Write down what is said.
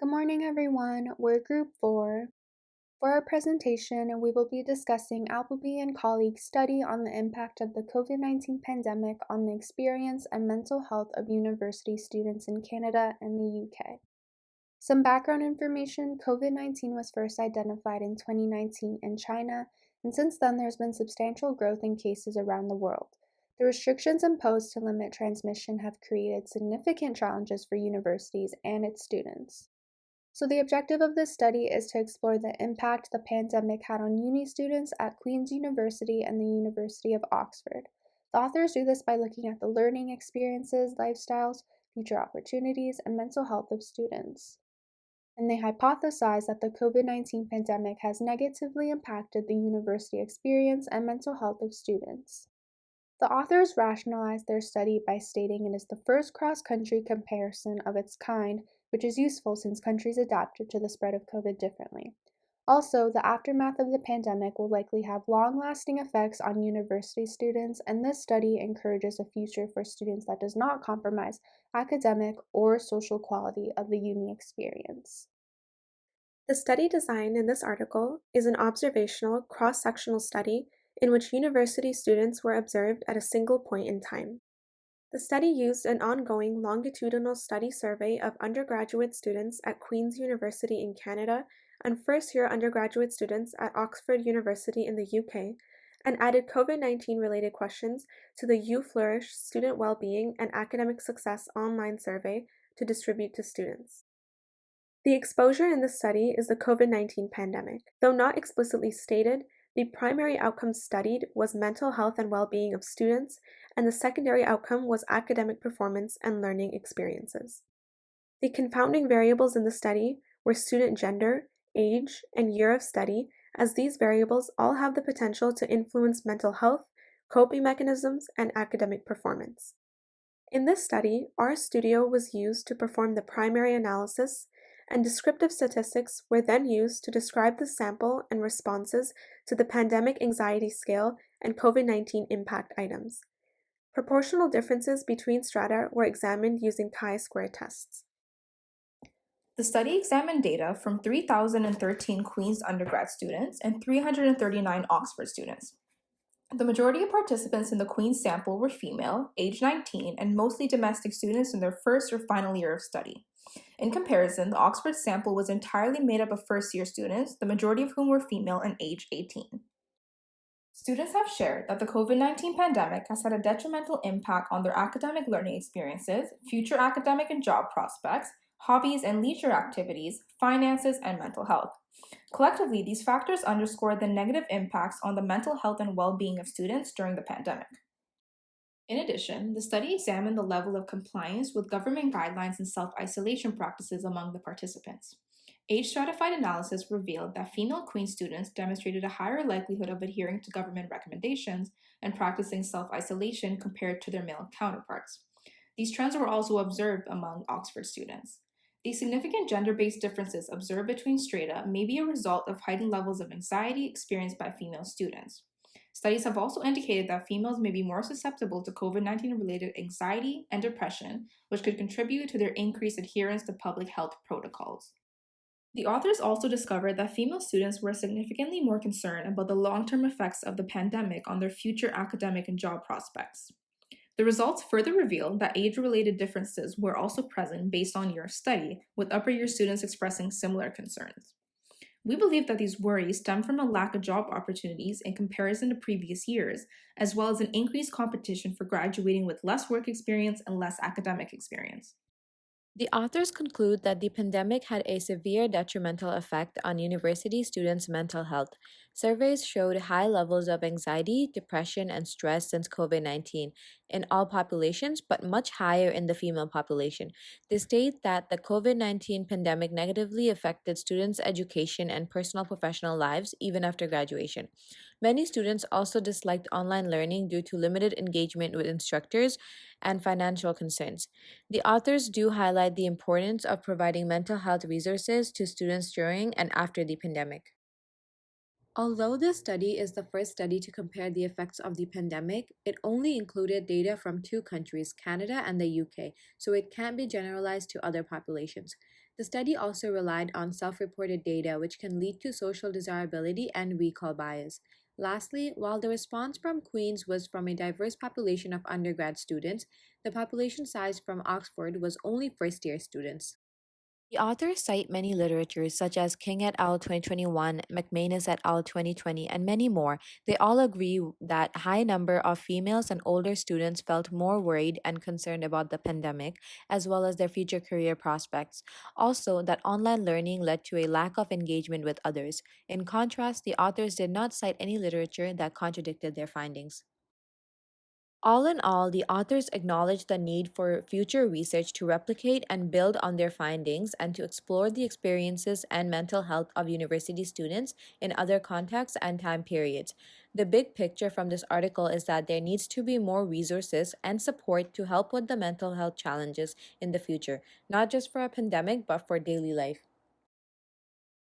Good morning, everyone. We're Group 4. For our presentation, we will be discussing Appleby and colleagues' study on the impact of the COVID-19 pandemic on the experience and mental health of university students in Canada and the UK. Some background information: COVID-19 was first identified in 2019 in China, and since then there's been substantial growth in cases around the world. The restrictions imposed to limit transmission have created significant challenges for universities and its students. So the objective of this study is to explore the impact the pandemic had on uni students at Queen's University and the University of Oxford. The authors do this by looking at the learning experiences, lifestyles, future opportunities, and mental health of students. And they hypothesize that the COVID-19 pandemic has negatively impacted the university experience and mental health of students. The authors rationalized their study by stating it is the first cross-country comparison of its kind, which is useful since countries adapted to the spread of COVID differently. Also, the aftermath of the pandemic will likely have long-lasting effects on university students, and this study encourages a future for students that does not compromise academic or social quality of the uni experience. The study design in this article is an observational, cross-sectional study in which university students were observed at a single point in time. The study used an ongoing longitudinal study survey of undergraduate students at Queen's University in Canada and first-year undergraduate students at Oxford University in the UK, and added COVID-19 related questions to the U Flourish Student Wellbeing and Academic Success online survey to distribute to students. The exposure in this study is the COVID-19 pandemic. Though not explicitly stated, the primary outcome studied was mental health and well-being of students, and the secondary outcome was academic performance and learning experiences. The confounding variables in the study were student gender, age, and year of study, as these variables all have the potential to influence mental health, coping mechanisms, and academic performance. In this study, RStudio was used to perform the primary analysis, and descriptive statistics were then used to describe the sample and responses to the pandemic anxiety scale and COVID-19 impact items. Proportional differences between strata were examined using chi-square tests. The study examined data from 3,013 Queen's undergrad students and 339 Oxford students. The majority of participants in the Queen's sample were female, age 19, and mostly domestic students in their first or final year of study. In comparison, the Oxford sample was entirely made up of first-year students, the majority of whom were female and age 18. Students have shared that the COVID-19 pandemic has had a detrimental impact on their academic learning experiences, future academic and job prospects, hobbies and leisure activities, finances, and mental health. Collectively, these factors underscore the negative impacts on the mental health and well-being of students during the pandemic. In addition, the study examined the level of compliance with government guidelines and self-isolation practices among the participants. Age-stratified analysis revealed that female Queen students demonstrated a higher likelihood of adhering to government recommendations and practicing self-isolation compared to their male counterparts. These trends were also observed among Oxford students. These significant gender-based differences observed between strata may be a result of heightened levels of anxiety experienced by female students. Studies have also indicated that females may be more susceptible to COVID-19 related anxiety and depression, which could contribute to their increased adherence to public health protocols. The authors also discovered that female students were significantly more concerned about the long-term effects of the pandemic on their future academic and job prospects. The results further revealed that age-related differences were also present based on year of study, with upper year students expressing similar concerns. We believe that these worries stem from a lack of job opportunities in comparison to previous years, as well as an increased competition for graduating with less work experience and less academic experience. The authors conclude that the pandemic had a severe detrimental effect on university students' mental health. Surveys showed high levels of anxiety, depression, and stress since COVID-19 in all populations, but much higher in the female population. They state that the COVID-19 pandemic negatively affected students' education and personal professional lives even after graduation. Many students also disliked online learning due to limited engagement with instructors and financial concerns. The authors do highlight the importance of providing mental health resources to students during and after the pandemic. Although this study is the first study to compare the effects of the pandemic, it only included data from two countries, Canada and the UK, so it can't be generalized to other populations. The study also relied on self reported data, which can lead to social desirability and recall bias. Lastly, while the response from Queen's was from a diverse population of undergrad students, the population size from Oxford was only first year students. The authors cite many literatures such as King et al. 2021, McManus et al. 2020, and many more. They all agree that high number of females and older students felt more worried and concerned about the pandemic, as well as their future career prospects. Also, that online learning led to a lack of engagement with others. In contrast, the authors did not cite any literature that contradicted their findings. All in all, the authors acknowledge the need for future research to replicate and build on their findings and to explore the experiences and mental health of university students in other contexts and time periods. The big picture from this article is that there needs to be more resources and support to help with the mental health challenges in the future, not just for a pandemic, but for daily life.